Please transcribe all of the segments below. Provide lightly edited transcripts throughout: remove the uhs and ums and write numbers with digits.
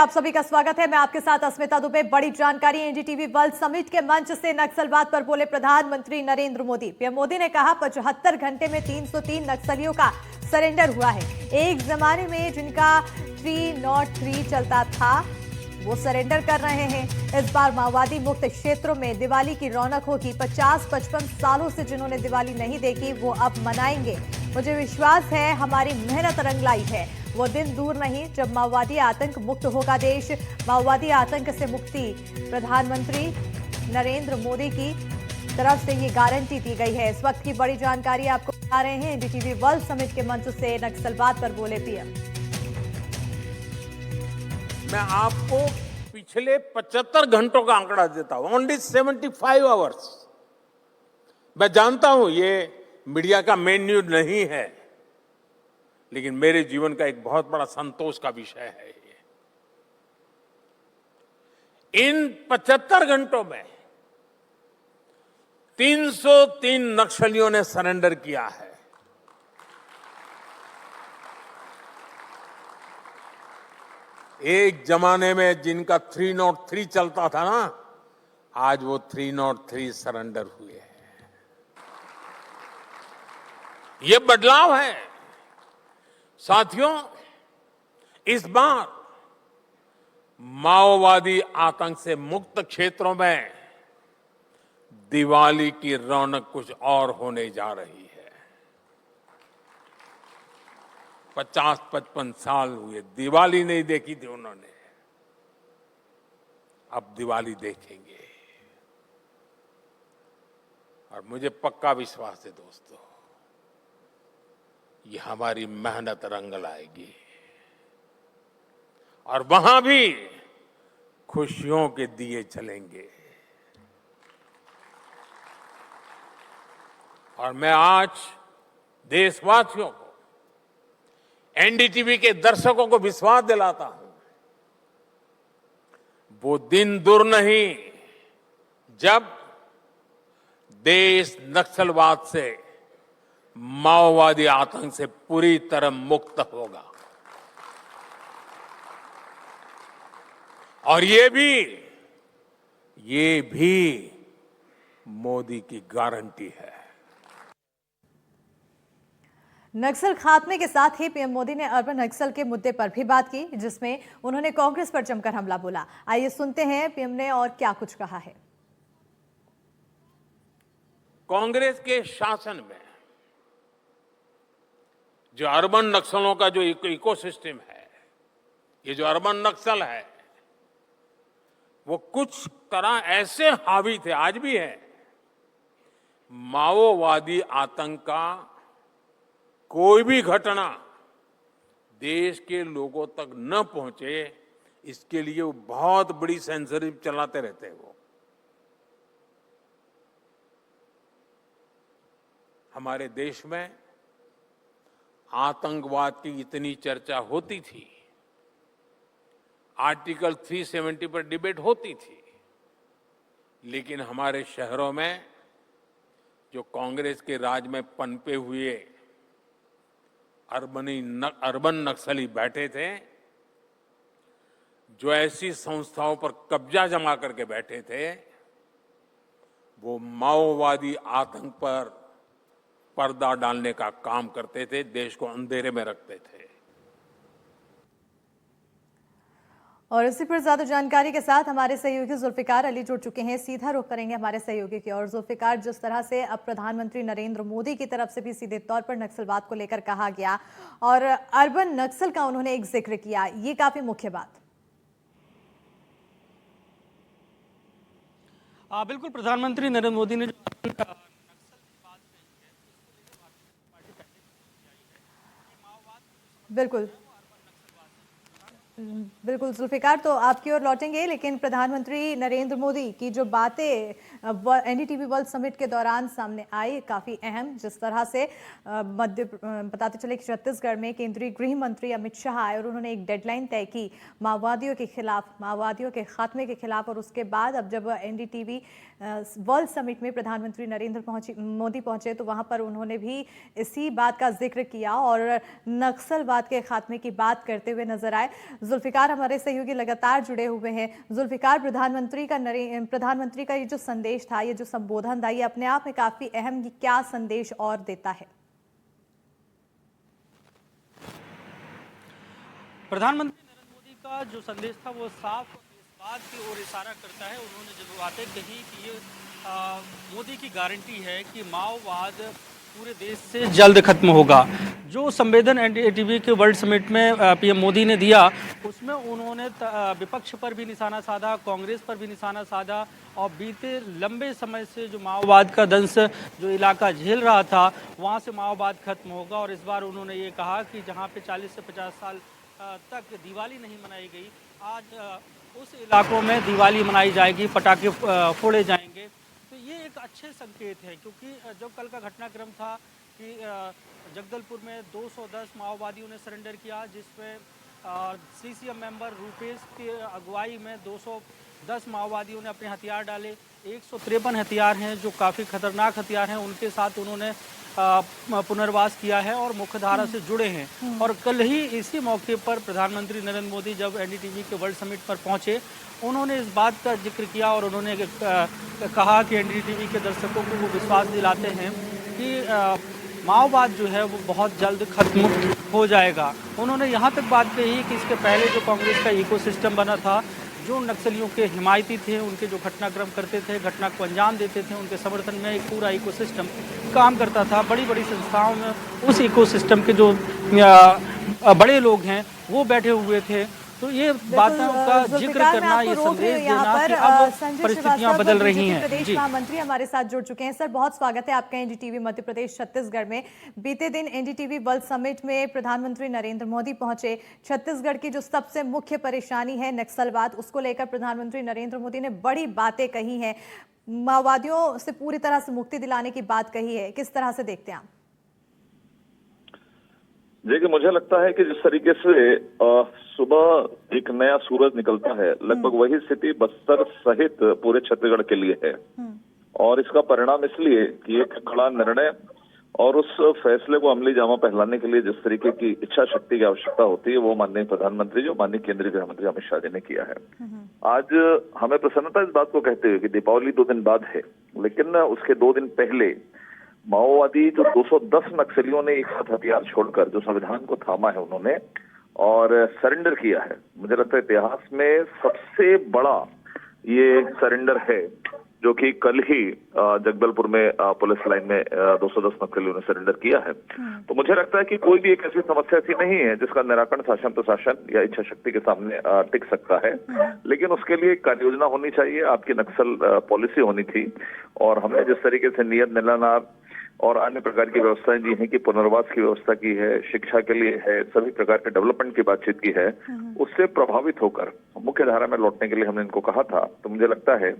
आप सभी का स्वागत है। मैं आपके साथ अस्मिता दुबे। बड़ी जानकारी एनडीटीवी वर्ल्ड समिट के मंच से नक्सलवाद पर बोले प्रधानमंत्री नरेंद्र मोदी। पीएम मोदी ने कहा 75 घंटे में 303 नक्सलियों का सरेंडर हुआ है। एक जमाने में जिनका 303 चलता था वो सरेंडर कर रहे हैं। इस बार माओवादी मुक्त क्षेत्रों में दिवाली की रौनक होगी। 50-55 सालों से जिन्होंने दिवाली नहीं देखी वो अब मनाएंगे। मुझे विश्वास है हमारी मेहनत रंग लाई है। वो दिन दूर नहीं जब माओवादी आतंक मुक्त होगा देश। माओवादी आतंक से मुक्ति प्रधानमंत्री नरेंद्र मोदी की तरफ से ये गारंटी दी गई है। इस वक्त की बड़ी जानकारी आपको बता रहे हैं एनडीटीवी वर्ल्ड समिट के मंच से नक्सलवाद पर बोले पीएम। मैं आपको पिछले 75 घंटों का आंकड़ा देता हूं, ओनली 75 आवर्स। मैं जानता हूं ये मीडिया का मेन न्यूज नहीं है, लेकिन मेरे जीवन का एक बहुत बड़ा संतोष का विषय है ये। इन 75 घंटों में 303 नक्सलियों ने सरेंडर किया है। एक जमाने में जिनका 303 चलता था ना, आज वो 303 सरेंडर हुए हैं। ये बदलाव है साथियों। इस बार माओवादी आतंक से मुक्त क्षेत्रों में दिवाली की रौनक कुछ और होने जा रही है। 50-55 साल हुए दिवाली नहीं देखी थी उन्होंने, अब दिवाली देखेंगे। और मुझे पक्का विश्वास है दोस्तों, ये हमारी मेहनत रंग लाएगी और वहां भी खुशियों के दिए चलेंगे। और मैं आज देशवासियों को, एनडीटीवी के दर्शकों को विश्वास दिलाता हूं, वो दिन दूर नहीं जब देश नक्सलवाद से, माओवादी आतंक से पूरी तरह मुक्त होगा। और ये भी मोदी की गारंटी है। नक्सल खात्मे के साथ ही पीएम मोदी ने अर्बन नक्सल के मुद्दे पर भी बात की, जिसमें उन्होंने कांग्रेस पर जमकर हमला बोला। आइए सुनते हैं पीएम ने और क्या कुछ कहा है। कांग्रेस के शासन में जो अर्बन नक्सलों का जो इकोसिस्टम है, ये जो अर्बन नक्सल है, वो कुछ तरह ऐसे हावी थे, आज भी है। माओवादी आतंक का कोई भी घटना देश के लोगों तक न पहुंचे, इसके लिए वो बहुत बड़ी सेंसरशिप चलाते रहते हैं। वो हमारे देश में आतंकवाद की इतनी चर्चा होती थी, आर्टिकल 370 पर डिबेट होती थी, लेकिन हमारे शहरों में जो कांग्रेस के राज में पनपे हुए अर्बन नक्सली बैठे थे, जो ऐसी संस्थाओं पर कब्जा जमा करके बैठे थे, वो माओवादी आतंक पर पर्दा डालने का काम करते थे, देश को अंधेरे में रखते थे। और इसी पर ज्यादा जानकारी के साथ हमारे सहयोगी जुल्फिकार अली जुड़ चुके हैं। सीधा रुख करेंगे हमारे सहयोगी की ओर। जुल्फिकार, जिस तरह से अब प्रधानमंत्री नरेंद्र मोदी की तरफ से भी सीधे तौर पर नक्सलवाद को लेकर कहा गया और अर्बन नक्सल का उन्होंने एक जिक्र किया, ये काफी मुख्य बात। बिल्कुल, प्रधानमंत्री नरेंद्र मोदी ने बिल्कुल बिल्कुल जुल्फिकार, तो आपकी ओर लौटेंगे, लेकिन प्रधानमंत्री नरेंद्र मोदी की जो बातें एनडीटीवी वर्ल्ड समिट के दौरान सामने आई काफ़ी अहम। जिस तरह से बताते चले कि छत्तीसगढ़ में केंद्रीय गृह मंत्री अमित शाह आए और उन्होंने एक डेडलाइन तय की माओवादियों के खिलाफ, माओवादियों के खात्मे के खिलाफ। और उसके बाद अब जब एनडीटीवी वर्ल्ड समिट में प्रधानमंत्री नरेंद्र मोदी पहुंचे तो वहां पर उन्होंने भी इसी बात का जिक्र किया और नक्सलवाद के खात्मे की बात करते हुए नजर आए। जुल्फिकार हमारे सहयोगी लगातार जुड़े हुए हैं। जुल्फिकार, प्रधानमंत्री का ये जो संदेश था, ये जो संबोधन था, ये अपने आप में काफी अहम, क्या संदेश और देता है? प्रधानमंत्री नरेंद्र मोदी का जो संदेश था वो साफ इस बात की ओर इशारा करता है। उन्होंने जब बातें कही कि ये मोदी की गारंटी है कि माओवाद पूरे देश से जल्द खत्म होगा। जो संबोधन एनडीटीवी के वर्ल्ड समिट में पीएम मोदी ने दिया, उसमें उन्होंने विपक्ष पर भी निशाना साधा, कांग्रेस पर भी निशाना साधा और बीते लंबे समय से जो माओवाद का दंश जो इलाका झेल रहा था, वहाँ से माओवाद खत्म होगा। और इस बार उन्होंने ये कहा कि जहाँ पे 40 से 50 साल तक दिवाली नहीं मनाई गई, आज उस इलाकों में दिवाली मनाई जाएगी, पटाखे फोड़े जाएंगे। तो ये एक अच्छे संकेत है, क्योंकि जो कल का घटनाक्रम था कि जगदलपुर में 210 माओवादियों ने सरेंडर किया, जिसमें सीसीएम मेंबर रूपेश की अगुवाई में 210 माओवादियों ने अपने हथियार डाले। 153 हथियार हैं जो काफ़ी खतरनाक हथियार हैं, उनके साथ उन्होंने पुनर्वास किया है और मुख्यधारा से जुड़े हैं। और कल ही इसी मौके पर प्रधानमंत्री नरेंद्र मोदी जब एनडीटीवी के वर्ल्ड समिट पर पहुंचे, उन्होंने इस बात का जिक्र किया और उन्होंने कहा कि एनडीटीवी के दर्शकों को वो विश्वास दिलाते हैं कि माओवाद जो है वो बहुत जल्द खत्म हो जाएगा। उन्होंने यहाँ तक बात कही कि इसके पहले जो कांग्रेस का इकोसिस्टम बना था, जो नक्सलियों के हिमायती थे, उनके जो घटनाक्रम करते थे, घटना को अंजाम देते थे, उनके समर्थन में एक पूरा इकोसिस्टम काम करता था। बड़ी बड़ी संस्थाओं में उस इकोसिस्टम के जो बड़े लोग हैं वो बैठे हुए थे। तो ये बातों का जिक्र करना, ये संदेश देना कि अब परिस्थितियां बदल रही हैं। प्रदेश महामंत्री हमारे साथ जुड़ चुके हैं। सर, बहुत स्वागत है आपका एनडीटीवी मध्य प्रदेश छत्तीसगढ़ में। बीते दिन एनडीटीवी वर्ल्ड समिट में प्रधानमंत्री नरेंद्र मोदी पहुंचे। छत्तीसगढ़ की जो सबसे मुख्य परेशानी है नक्सलवाद, उसको लेकर प्रधानमंत्री नरेंद्र मोदी ने बड़ी बातें कही हैं, माओवादियों से पूरी तरह से मुक्ति दिलाने की बात कही है। किस तरह से देखते हैं आप? देखिए, मुझे लगता है कि जिस तरीके से सुबह एक नया सूरज निकलता है, लगभग वही स्थिति बस्तर सहित पूरे छत्तीसगढ़ के लिए है। और इसका परिणाम इसलिए कि एक कड़ा निर्णय और उस फैसले को अमली जामा पहनाने के लिए जिस तरीके की इच्छा शक्ति की आवश्यकता होती है, वो माननीय प्रधानमंत्री जो माननीय केंद्रीय गृह मंत्री अमित शाह जी ने किया है। आज हमें प्रसन्नता इस बात को कहते हुए कि दीपावली 2 दिन बाद है, लेकिन उसके 2 दिन पहले माओवादी जो 210 नक्सलियों ने एक साथ हथियार छोड़कर जो संविधान को थामा है उन्होंने और सरेंडर किया है। मुझे लगता है इतिहास में सबसे बड़ा ये सरेंडर है, जो कि कल ही जगदलपुर में पुलिस लाइन में 210 नक्सलियों ने सरेंडर किया है। तो मुझे लगता है कि कोई भी एक ऐसी समस्या ऐसी नहीं है जिसका निराकरण शासन प्रशासन या इच्छा शक्ति के सामने टिक सकता है, लेकिन उसके लिए कार्य योजना होनी चाहिए। आपकी नक्सल पॉलिसी होनी थी और हमने जिस तरीके से नियत निलानार और अन्य प्रकार की व्यवस्थाएं दी हैं कि पुनर्वास की व्यवस्था की है, शिक्षा के लिए है, सभी प्रकार के डेवलपमेंट की बातचीत की है, उससे प्रभावित होकर मुख्य धारा में लौटने के लिए हमने इनको कहा था। तो मुझे लगता है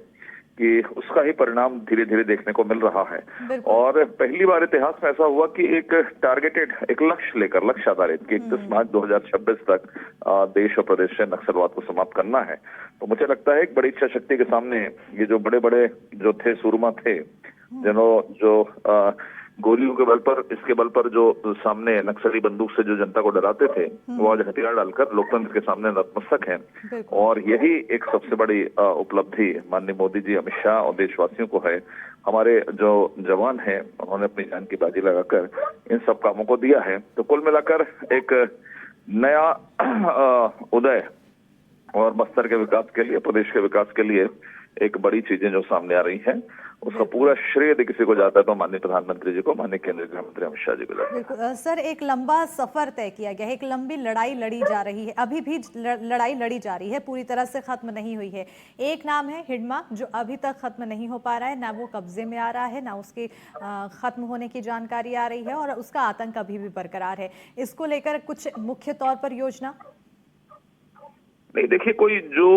कि उसका ही परिणाम धीरे धीरे देखने को मिल रहा है। और पहली बार इतिहास में ऐसा हुआ कि एक टारगेटेड, एक लक्ष्य लेकर, लक्ष्य आधारित कि 31 मार्च 2026 तक देश और प्रदेश से नक्सलवाद को समाप्त करना है। तो मुझे लगता है एक बड़ी इच्छा शक्ति के सामने ये जो बड़े बड़े जो थे सूरमा थे, जो गोलियों के बल पर, इसके बल पर जो सामने नक्सली बंदूक से जो जनता को डराते थे, वो आज हथियार डालकर लोकतंत्र के सामने नतमस्तक हैं। और यही एक सबसे बड़ी उपलब्धि माननीय मोदी जी, अमित शाह और देशवासियों को है। हमारे जो जवान हैं उन्होंने अपनी जान की बाजी लगाकर इन सब कामों को दिया है। तो कुल मिलाकर एक नया उदय और बस्तर के विकास के लिए, प्रदेश के विकास के लिए एक बड़ी चीजें जो सामने आ रही हैं, उसका पूरा श्रेय यदि किसी को जाता है तो माननीय प्रधानमंत्री जी को, माननीय केंद्रीय गृह मंत्री अमित शाह जी को जाता है। सर, एक लंबा सफर तय किया गया है, एक लंबी लड़ाई लड़ी जा रही है, अभी भी लड़ाई लड़ी जा रही है, पूरी तरह से खत्म नहीं हुई है। एक नाम है हिडमा, जो अभी तक खत्म नहीं हो पा रहा है, ना वो कब्जे में आ रहा है, ना उसके खत्म होने की जानकारी आ रही है और उसका आतंक अभी भी बरकरार है। इसको लेकर कुछ मुख्य तौर पर योजना नहीं। देखिए, कोई जो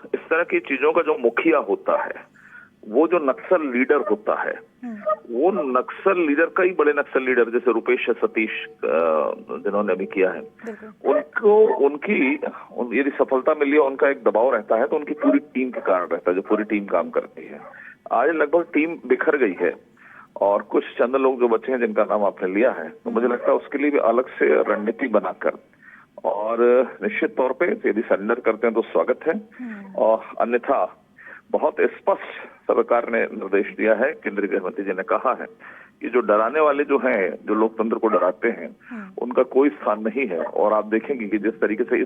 इस तरह की चीजों का जो मुखिया होता है, वो जो नक्सल लीडर होता है, वो नक्सल लीडर, कई बड़े नक्सल लीडर जैसे रुपेश सतीश जिन्होंने अभी किया है, उनको उनकी यदि सफलता मिली है, उनका एक दबाव रहता है तो उनकी पूरी टीम के कारण रहता है, जो पूरी टीम काम करती है। आज लगभग टीम बिखर गई है और कुछ चंद लोग जो बचे हैं जिनका नाम आपने लिया है, तो मुझे लगता है उसके लिए भी अलग से रणनीति बनाकर और निश्चित तौर पे यदि सरेंडर करते हैं तो स्वागत है, और अन्यथा बहुत स्पष्ट सरकार ने निर्देश दिया है, केंद्रीय गृह मंत्री जी ने कहा है कि जो डराने वाले जो हैं, जो लोकतंत्र को डराते हैं, उनका कोई स्थान नहीं है। और आप देखेंगे कि जिस तरीके से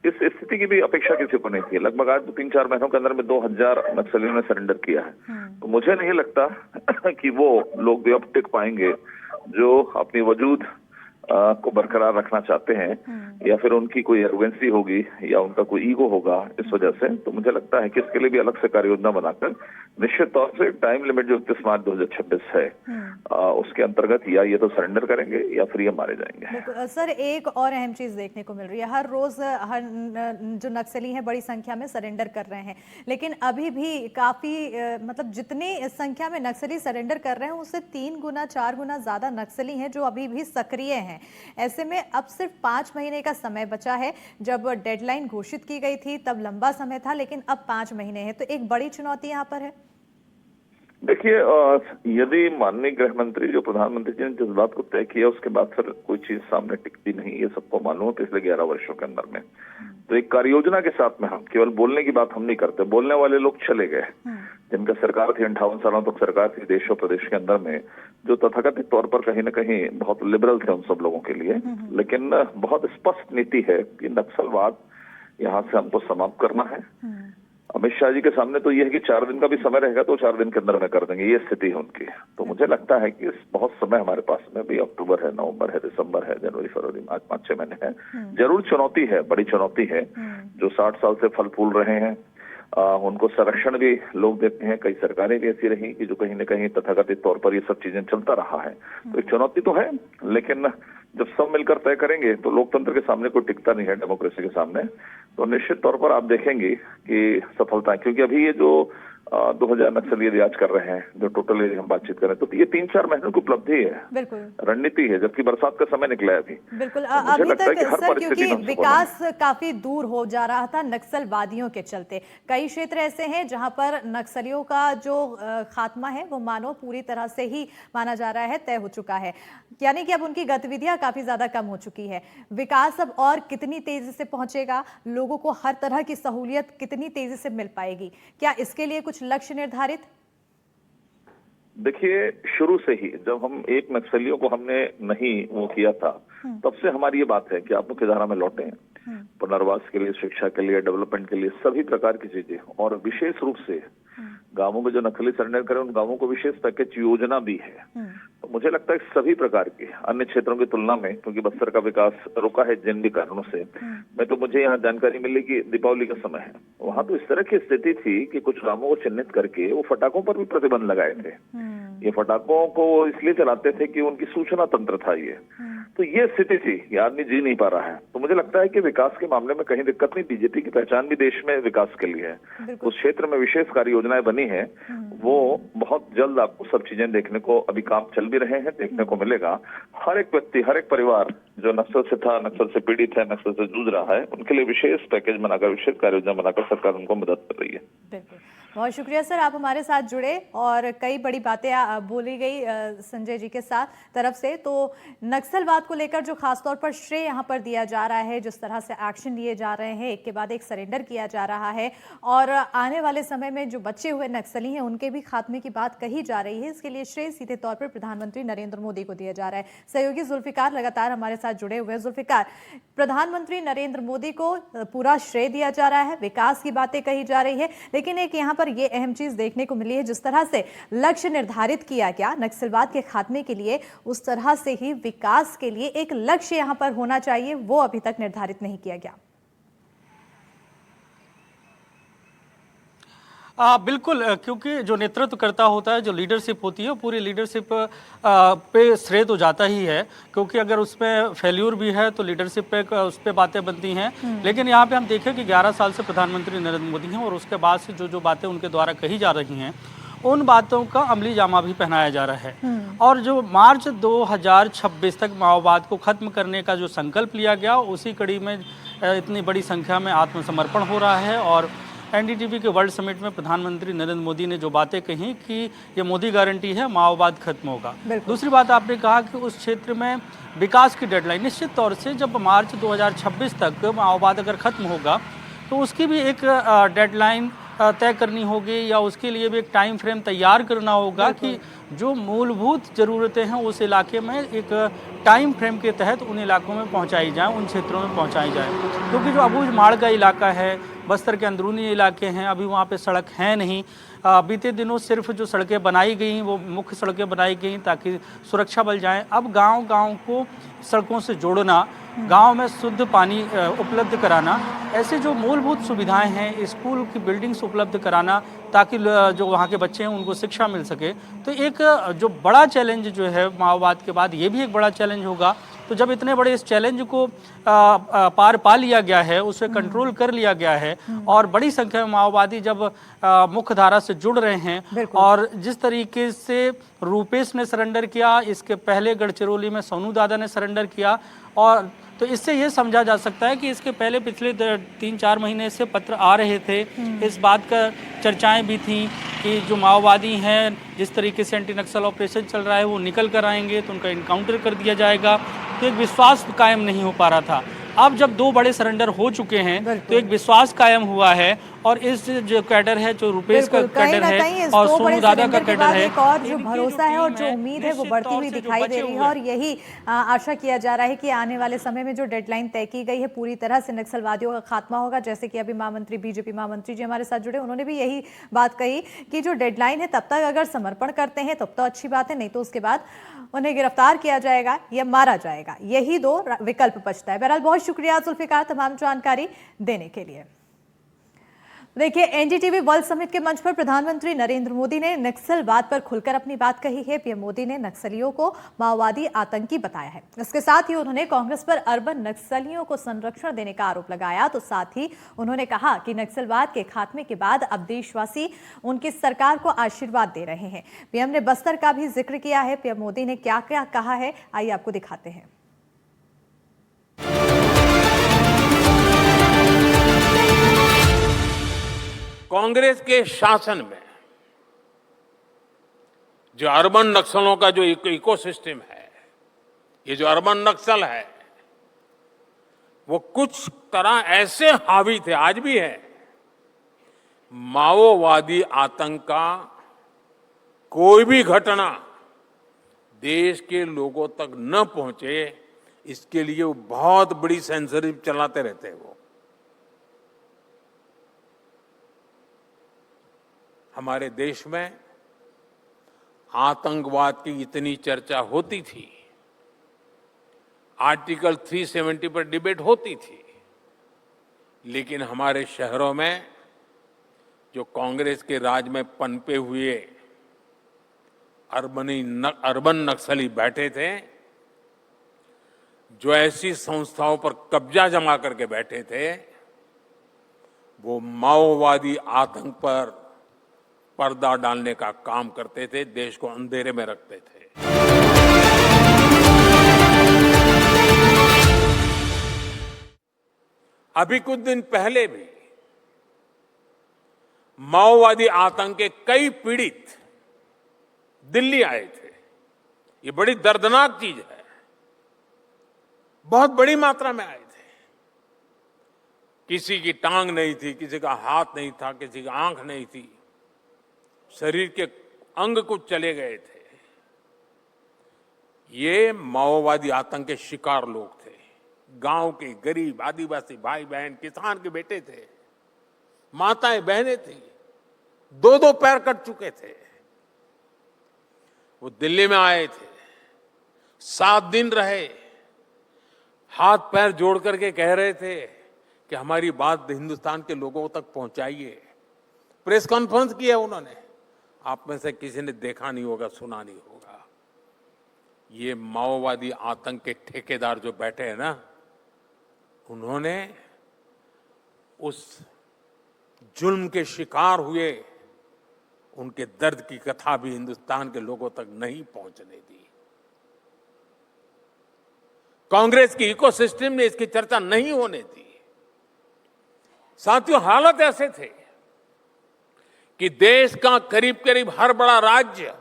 इस स्थिति की भी अपेक्षा किसी को नहीं थी। लगभग आज 3-4 महीनों के अंदर में 2000 नक्सलियों ने सरेंडर किया है। तो मुझे नहीं लगता कि वो लोग भी अब टिक पाएंगे जो अपनी वजूद को बरकरार रखना चाहते हैं, या फिर उनकी कोई एरोगेंसी होगी या उनका कोई ईगो होगा इस वजह से। तो मुझे लगता है कि इसके लिए भी अलग से कार्य योजना बनाकर निश्चित तौर से टाइम लिमिट जो 31 मार्च 2026 है उसके अंतर्गत या ये तो सरेंडर करेंगे या फिर ये मारे जाएंगे। सर, एक और अहम चीज देखने को मिल रही है, हर रोज हर जो नक्सली हैं बड़ी संख्या में सरेंडर कर रहे हैं, लेकिन अभी भी काफी मतलब जितनी संख्या में नक्सली सरेंडर कर रहे हैं उससे 3 गुना 4 गुना ज्यादा नक्सली हैं जो अभी भी सक्रिय हैं। ऐसे में अब सिर्फ 5 महीने का समय बचा है। जब डेडलाइन घोषित की गई थी तब लंबा समय था, लेकिन अब 5 महीने है, तो एक बड़ी चुनौती यहाँ पर है। देखिए, यदि माननीय गृह मंत्री जो प्रधानमंत्री जी ने जिस बात को तय किया उसके बाद फिर कोई चीज सामने टिकती नहीं, ये सबको मालूम है पिछले 11 वर्षों के अंदर में। तो एक कार्य योजना के साथ में हम केवल बोलने की बात हम नहीं करते, बोलने वाले लोग चले गए जिनका सरकार थी 58 सालों तक सरकार थी देश और प्रदेश के अंदर में, जो तथाकथित तौर पर कहीं न कहीं बहुत लिबरल थे उन सब लोगों के लिए। लेकिन बहुत स्पष्ट नीति है कि नक्सलवाद यहाँ से हमको समाप्त करना है। अमित शाह जी के सामने तो ये है कि 4 दिन का भी समय रहेगा तो 4 दिन के अंदर में कर देंगे, ये स्थिति है उनकी। तो मुझे लगता है कि बहुत समय हमारे पास में भी, अक्टूबर है, नवंबर है, दिसंबर है, जनवरी, फरवरी, मार्च, 5-6 महीने है। जरूर चुनौती है, बड़ी चुनौती है। जो 60 साल से फल फूल रहे हैं उनको संरक्षण भी लोग देते हैं। कई सरकारें भी ऐसी रही कि जो कहीं न कहीं तथाकथित तौर पर ये सब चीजें चलता रहा है। तो एक चुनौती तो है, लेकिन जब सब मिलकर तय करेंगे तो लोकतंत्र के सामने कोई टिकता नहीं है, डेमोक्रेसी के सामने। तो निश्चित तौर पर आप देखेंगे कि सफलता है, क्योंकि अभी ये जो 2000 नक्सली यदि आज कर रहे हैं, जो टोटल यदि हम बातचीत करें तो ये 3-4 महीनों की उपलब्धि है, बिल्कुल रणनीति है, जबकि बरसात का समय निकला है अभी। बिल्कुल अभी तक सर, क्योंकि विकास काफी दूर हो जा रहा था नक्सलवादियों के चलते। कई क्षेत्र ऐसे हैं जहां पर नक्सलियों का जो खात्मा है वो मानो पूरी तरह से ही माना जा रहा है तय हो चुका है, यानी कि अब उनकी गतिविधियां काफी ज्यादा कम हो चुकी है। विकास अब और कितनी तेजी से पहुंचेगा, लोगों को हर तरह की सहूलियत कितनी तेजी से मिल पाएगी, क्या इसके लिए कुछ लक्ष्य निर्धारित? देखिए, शुरू से ही जब हम एक नक्सलियों को हमने नहीं वो किया था, तब से हमारी ये बात है कि आप मुख्य धारा में लौटे, पुनर्वास के लिए, शिक्षा के लिए, डेवलपमेंट के लिए, सभी प्रकार की चीजें। और विशेष रूप से गांवों में जो नक्सली सरेंडर करें उन गांवों को विशेष पैकेज योजना भी है। तो मुझे लगता है सभी प्रकार की अन्य क्षेत्रों की तुलना में, क्योंकि बस्तर का विकास रुका है जिन भी कारणों से, मैं तो मुझे यहाँ जानकारी मिली कि दीपावली का समय है, वहां तो इस तरह की स्थिति थी कि कुछ गांवों को चिन्हित करके वो फटाकों पर भी प्रतिबंध लगाए थे। ये फटाकों को इसलिए चलाते थे कि उनकी सूचना तंत्र था ये। तो ये स्थिति थी, ये आदमी जी नहीं पा रहा है। तो मुझे लगता है कि विकास के मामले में कहीं दिक्कत नहीं, बीजेपी की पहचान भी देश में विकास के लिए है। उस क्षेत्र में विशेष कार्य योजनाएं बनी है, वो बहुत जल्द आपको सब चीजें देखने को, अभी काम चल भी रहे हैं, देखने को मिलेगा। हर एक व्यक्ति, हर एक परिवार जो नक्सल से था, नक्सल से पीड़ित है, नक्सल से जूझ रहा है, उनके लिए विशेष पैकेज बनाकर, विशेष कार्य योजना बनाकर सरकार उनको मदद कर रही है। बिल्कुल, बहुत शुक्रिया सर, आप हमारे साथ जुड़े और कई बड़ी बातें बोली गई संजय जी के साथ तरफ से। तो नक्सलवाद को लेकर जो खासतौर पर श्रेय यहाँ पर दिया जा रहा है, जिस तरह से एक्शन लिए जा रहे हैं, एक के बाद एक सरेंडर किया जा रहा है और आने वाले समय में जो बचे हुए नक्सली हैं उनके भी खात्मे की बात कही जा रही है, इसके लिए श्रेय सीधे तौर पर प्रधानमंत्री नरेंद्र मोदी को दिया जा रहा है। सहयोगी जुल्फिकार लगातार हमारे साथ जुड़े हुए हैं। जुल्फिकार, प्रधानमंत्री नरेंद्र मोदी को पूरा श्रेय दिया जा रहा है, विकास की बातें कही जा रही है, लेकिन एक यहाँ पर ये अहम चीज देखने को मिली है, जिस तरह से लक्ष्य निर्धारित किया गया नक्सलवाद के खात्मे के लिए, उस तरह से ही विकास के लिए एक लक्ष्य यहां पर होना चाहिए, वो अभी तक निर्धारित नहीं किया गया। बिल्कुल, क्योंकि जो नेतृत्व करता होता है, जो लीडरशिप होती है, पूरी लीडरशिप पे श्रेय तो जाता ही है, क्योंकि अगर उसमें फेल्यूर भी है तो लीडरशिप पे उस पर बातें बनती हैं। लेकिन यहाँ पे हम देखें कि 11 साल से प्रधानमंत्री नरेंद्र मोदी हैं और उसके बाद से जो बातें उनके द्वारा कही जा रही हैं, उन बातों का अमली जामा भी पहनाया जा रहा है। और जो मार्च 2026 तक माओवाद को खत्म करने का जो संकल्प लिया गया, उसी कड़ी में इतनी बड़ी संख्या में आत्मसमर्पण हो रहा है और एनडीटीवी के वर्ल्ड समिट में प्रधानमंत्री नरेंद्र मोदी ने जो बातें कही कि ये मोदी गारंटी है, माओवाद खत्म होगा। दूसरी बात आपने कहा कि उस क्षेत्र में विकास की डेडलाइन, निश्चित तौर से जब मार्च 2026 तक माओवाद अगर खत्म होगा तो उसकी भी एक डेडलाइन तय करनी होगी या उसके लिए भी एक टाइम फ्रेम तैयार करना होगा कि जो मूलभूत ज़रूरतें हैं उस इलाके में एक टाइम फ्रेम के तहत उन इलाकों में पहुंचाई जाए, उन क्षेत्रों में पहुंचाई जाए। क्योंकि जो अबूझ माड़ का इलाका है, बस्तर के अंदरूनी इलाके हैं, अभी वहाँ पे सड़क है नहीं। बीते दिनों सिर्फ जो सड़कें बनाई गई वो मुख्य सड़कें बनाई गई ताकि सुरक्षा बल जाएँ। अब गाँव-गाँव को सड़कों से जोड़ना, गांव में शुद्ध पानी उपलब्ध कराना, ऐसे जो मूलभूत सुविधाएं हैं, स्कूल की बिल्डिंग्स उपलब्ध कराना ताकि जो वहाँ के बच्चे हैं उनको शिक्षा मिल सके। तो एक जो बड़ा चैलेंज जो है माओवाद के बाद, ये भी एक बड़ा चैलेंज होगा। तो जब इतने बड़े इस चैलेंज को पार पा लिया गया है, उसे कंट्रोल कर लिया गया है और बड़ी संख्या में माओवादी जब मुख्य धारा से जुड़ रहे हैं और जिस तरीके से रूपेश ने सरेंडर किया, इसके पहले गढ़चिरौली में सोनू दादा ने सरेंडर किया, और तो इससे ये समझा जा सकता है कि इसके पहले पिछले 3-4 महीने से पत्र आ रहे थे, इस बात का चर्चाएं भी थी कि जो माओवादी हैं, जिस तरीके से एंटी नक्सल ऑपरेशन चल रहा है वो निकल कर आएंगे तो उनका इनकाउंटर कर दिया जाएगा। तो एक विश्वास कायम नहीं हो पा रहा था। अब जब 2 बड़े सरेंडर हो चुके हैं तो एक विश्वास कायम हुआ है और इस जो कैडर है, जो रुपेश का कैडर है और सोनू दादा का कैडर है, एक और जो भरोसा है और जो उम्मीद है वो बढ़ती हुई दिखाई दे रही है। और यही आशा किया जा रहा है कि आने वाले समय में जो डेडलाइन तय की गई है पूरी तरह से नक्सलवादियों का खात्मा होगा। जैसे कि अभी महामंत्री, बीजेपी महामंत्री जी हमारे साथ जुड़े, उन्होंने भी यही बात कही कि जो डेडलाइन है तब तक अगर समर्पण करते हैं तब तो अच्छी बात है, नहीं तो उसके बाद उन्हें गिरफ्तार किया जाएगा या मारा जाएगा। यही 2 विकल्प बचता है। बहरहाल बहुत शुक्रिया जुल्फिकार तमाम जानकारी देने के लिए। देखिए, एनडीटीवी वर्ल्ड समिट के मंच पर प्रधानमंत्री नरेंद्र मोदी ने नक्सलवाद पर खुलकर अपनी बात कही है। पीएम मोदी ने नक्सलियों को माओवादी आतंकी बताया है। इसके साथ ही उन्होंने कांग्रेस पर अर्बन नक्सलियों को संरक्षण देने का आरोप लगाया। तो साथ ही उन्होंने कहा कि नक्सलवाद के खात्मे के बाद अब देशवासी उनकी सरकार को आशीर्वाद दे रहे हैं। पीएम ने बस्तर का भी जिक्र किया है। पीएम मोदी ने क्या क्या कहा है, आइए आपको दिखाते हैं। कांग्रेस के शासन में जो अर्बन नक्सलों का जो इकोसिस्टम है, ये जो अर्बन नक्सल है, वो कुछ तरह ऐसे हावी थे, आज भी है। माओवादी आतंक का कोई भी घटना देश के लोगों तक न पहुंचे, इसके लिए वो बहुत बड़ी सेंसरशिप चलाते रहते हैं। वो हमारे देश में आतंकवाद की इतनी चर्चा होती थी, आर्टिकल 370 पर डिबेट होती थी, लेकिन हमारे शहरों में जो कांग्रेस के राज में पनपे हुए अर्बन नक्सली बैठे थे, जो ऐसी संस्थाओं पर कब्जा जमा करके बैठे थे, वो माओवादी आतंक पर पर्दा डालने का काम करते थे, देश को अंधेरे में रखते थे। अभी कुछ दिन पहले भी माओवादी आतंक के कई पीड़ित दिल्ली आए थे। ये बड़ी दर्दनाक चीज है। बहुत बड़ी मात्रा में आए थे। किसी की टांग नहीं थी, किसी का हाथ नहीं था, किसी की आंख नहीं थी, शरीर के अंग कुछ चले गए थे। ये माओवादी आतंक के शिकार लोग थे। गांव के गरीब आदिवासी भाई बहन, किसान के बेटे थे, माताएं बहनें थी, 2-2 पैर कट चुके थे। वो दिल्ली में आए थे, 7 दिन रहे, हाथ पैर जोड़ करके कह रहे थे कि हमारी बात हिंदुस्तान के लोगों तक पहुंचाइए। प्रेस कॉन्फ्रेंस किया उन्होंने, आप में से किसी ने देखा नहीं होगा, सुना नहीं होगा। ये माओवादी आतंक के ठेकेदार जो बैठे हैं ना, उन्होंने उस जुल्म के शिकार हुए उनके दर्द की कथा भी हिंदुस्तान के लोगों तक नहीं पहुंचने दी। कांग्रेस की इकोसिस्टम ने इसकी चर्चा नहीं होने दी। साथियों, हालात ऐसे थे कि देश का करीब करीब हर बड़ा राज्य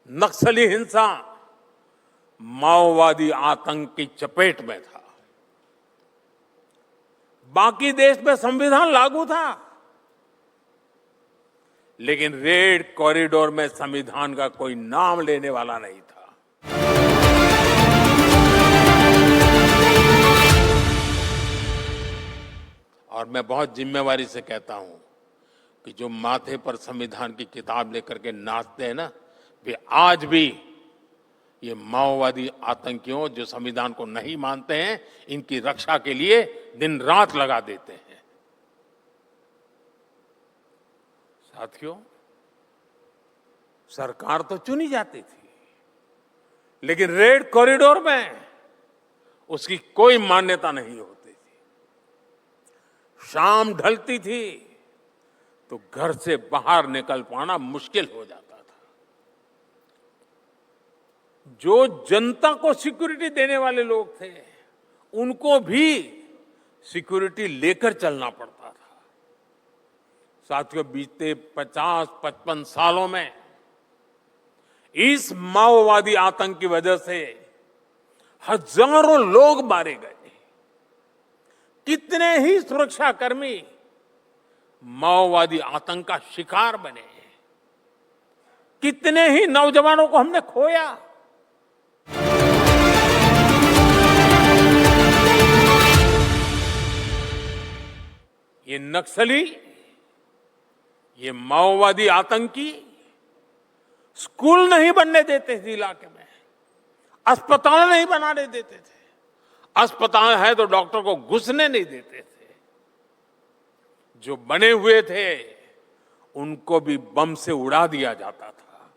नक्सली हिंसा, माओवादी आतंक की चपेट में था। बाकी देश में संविधान लागू था, लेकिन रेड कॉरिडोर में संविधान का कोई नाम लेने वाला नहीं था। और मैं बहुत जिम्मेवारी से कहता हूं कि जो माथे पर संविधान की किताब लेकर के नाचते हैं ना, वे आज भी ये माओवादी आतंकियों जो संविधान को नहीं मानते हैं, इनकी रक्षा के लिए दिन रात लगा देते हैं। साथियों, सरकार तो चुनी जाती थी, लेकिन रेड कॉरिडोर में उसकी कोई मान्यता नहीं होती थी। शाम ढलती थी तो घर से बाहर निकल पाना मुश्किल हो जाता था। जो जनता को सिक्योरिटी देने वाले लोग थे, उनको भी सिक्योरिटी लेकर चलना पड़ता था। साथियों, बीते 50-55 सालों में इस माओवादी आतंक की वजह से हजारों लोग मारे गए। कितने ही सुरक्षाकर्मी माओवादी आतंक का शिकार बने। कितने ही नौजवानों को हमने खोया। ये नक्सली, ये माओवादी आतंकी स्कूल नहीं बनने देते थे इलाके में, अस्पताल नहीं बनाने देते थे। अस्पताल है तो डॉक्टर को घुसने नहीं देते थे। जो बने हुए थे उनको भी बम से उड़ा दिया जाता था।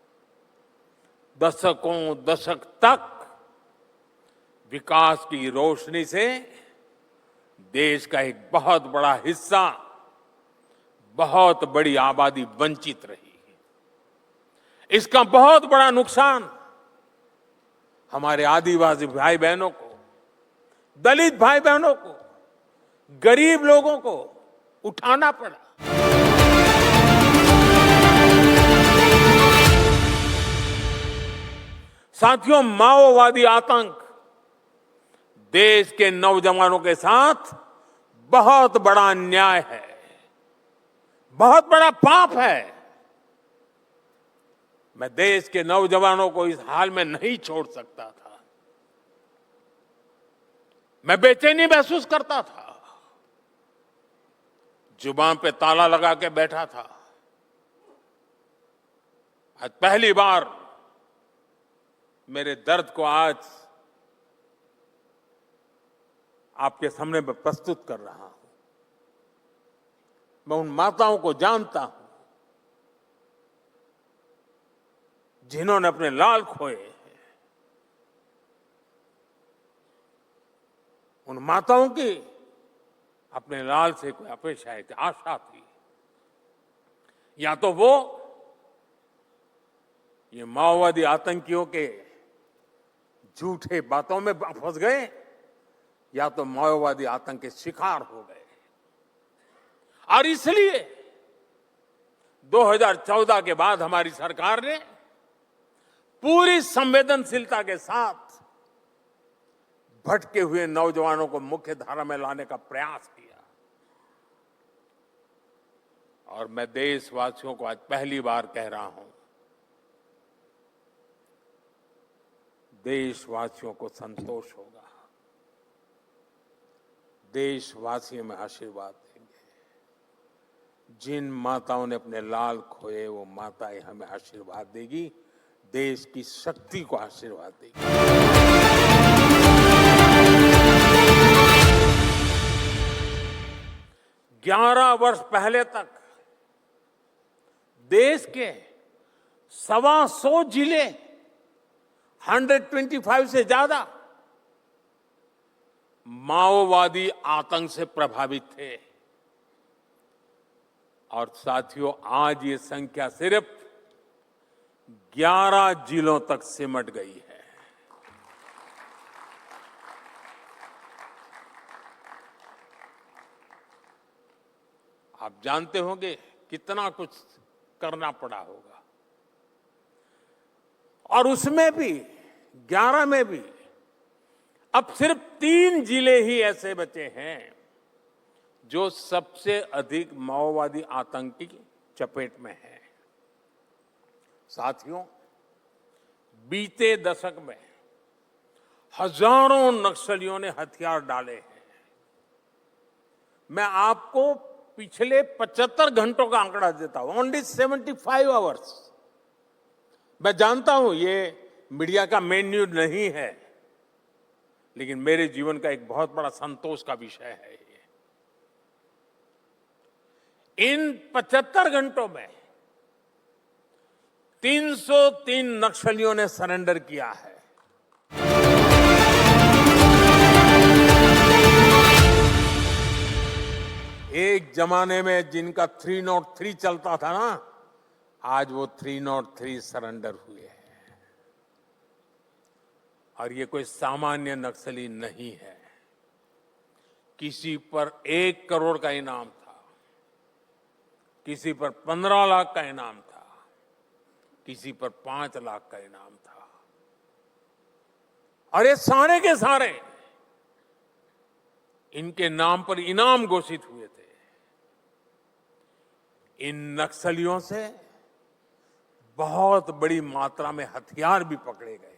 दशक तक विकास की रोशनी से देश का एक बहुत बड़ा हिस्सा, बहुत बड़ी आबादी वंचित रही। इसका बहुत बड़ा नुकसान हमारे आदिवासी भाई बहनों को, दलित भाई बहनों को, गरीब लोगों को उठाना पड़ा। साथियों, माओवादी आतंक देश के नौजवानों के साथ बहुत बड़ा अन्याय है, बहुत बड़ा पाप है। मैं देश के नौजवानों को इस हाल में नहीं छोड़ सकता था। मैं बेचैनी महसूस करता था, जुबान पे ताला लगा के बैठा था। आज पहली बार मेरे दर्द को आज आपके सामने मैं प्रस्तुत कर रहा हूं। मैं उन माताओं को जानता हूं जिन्होंने अपने लाल खोए। उन माताओं की अपने लाल से कोई अपेक्षा है, आशा थी। या तो वो ये माओवादी आतंकियों के झूठे बातों में फंस गए, या तो माओवादी आतंक के शिकार हो गए। और इसलिए 2014 के बाद हमारी सरकार ने पूरी संवेदनशीलता के साथ भटके हुए नौजवानों को मुख्य धारा में लाने का प्रयास किया। और मैं देशवासियों को आज पहली बार कह रहा हूं, देशवासियों को संतोष होगा, देशवासी में आशीर्वाद देंगे। जिन माताओं ने अपने लाल खोए, वो माताएं हमें आशीर्वाद देगी, देश की शक्ति को आशीर्वाद देगी। 11 वर्ष पहले तक देश के 125 जिले, 125 से ज्यादा माओवादी आतंक से प्रभावित थे। और साथियों, आज ये संख्या सिर्फ 11 जिलों तक सिमट गई है। आप जानते होंगे कितना कुछ करना पड़ा होगा। और उसमें भी 11 में भी अब सिर्फ 3 जिले ही ऐसे बचे हैं जो सबसे अधिक माओवादी आतंक की चपेट में है। साथियों, बीते दशक में हजारों नक्सलियों ने हथियार डाले हैं। मैं आपको पिछले 75 घंटों का आंकड़ा देता हूं, ओनली 75 आवर्स। मैं जानता हूं ये मीडिया का मेन न्यूज नहीं है, लेकिन मेरे जीवन का एक बहुत बड़ा संतोष का विषय है ये। इन 75 घंटों में 303 नक्सलियों ने सरेंडर किया है। एक जमाने में जिनका 303 चलता था ना, आज वो 303 सरेंडर हुए हैं। और ये कोई सामान्य नक्सली नहीं है। किसी पर 1 करोड़ का इनाम था, किसी पर 15 लाख का इनाम था, किसी पर 5 लाख का इनाम था। और ये सारे के सारे इनके नाम पर इनाम घोषित हुए थे। इन नक्सलियों से बहुत बड़ी मात्रा में हथियार भी पकड़े गए।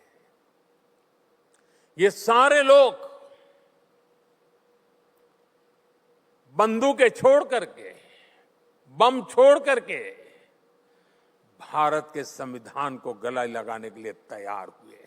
ये सारे लोग बंदूकें छोड़ करके, बम छोड़ करके भारत के संविधान को गला लगाने के लिए तैयार हुए।